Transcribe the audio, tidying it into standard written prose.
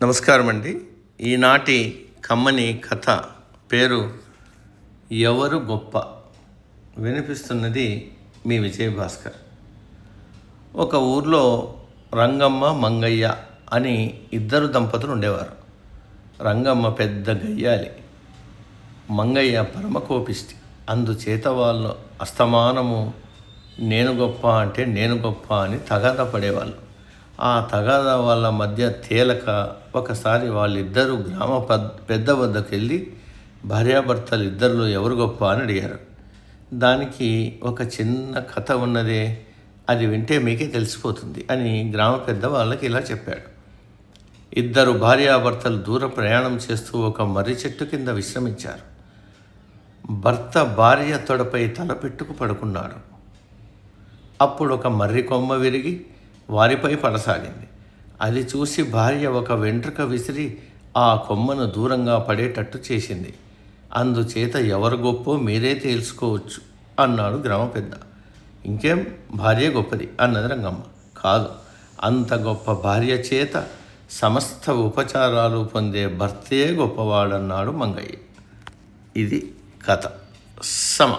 నమస్కారం అండి. ఈనాటి కమ్మని కథ పేరు ఎవరు గొప్ప. వినిపిస్తున్నది మీ విజయభాస్కర్. ఒక ఊర్లో రంగమ్మ మంగయ్య అని ఇద్దరు దంపతులు ఉండేవారు. రంగమ్మ పెద్ద గయ్యాలి, మంగయ్య పరమ కోపిష్టి. అందుచేత వాళ్ళు అస్తమానము నేను గొప్ప అంటే నేను గొప్ప అని తగాదా పడేవాళ్ళు. ఆ తగాదా వాళ్ళ మధ్య తేలక ఒకసారి వాళ్ళిద్దరూ గ్రామ పెద్ద వద్దకు వెళ్ళి భార్యాభర్తలు ఇద్దరిలో ఎవరు గొప్ప అని అడిగారు. దానికి ఒక చిన్న కథ ఉన్నదే, అది వింటే మీకే తెలిసిపోతుంది అని గ్రామ పెద్ద వాళ్ళకి ఇలా చెప్పాడు. ఇద్దరు భార్యాభర్తలు దూర ప్రయాణం చేస్తూ ఒక మర్రి చెట్టు కింద విశ్రమించారు. భర్త భార్య తొడపై తల పెట్టుకు పడుకున్నాడు. అప్పుడు ఒక మర్రి కొమ్మ విరిగి వారిపై పడసాగింది. అది చూసి భార్య ఒక వెంట్రుక విసిరి ఆ కొమ్మను దూరంగా పడేటట్టు చేసింది. అందుచేత ఎవరు గొప్పో మీరే తెలుసుకోవచ్చు అన్నాడు గ్రామ పెద్ద. ఇంకేం, భార్య గొప్పది అన్నది రంగమ్మ. కాదు, అంత గొప్ప భార్య చేత సమస్త ఉపచారాలు పొందే భర్తే గొప్పవాడన్నాడు మంగయ్య. ఇది కథ. సమ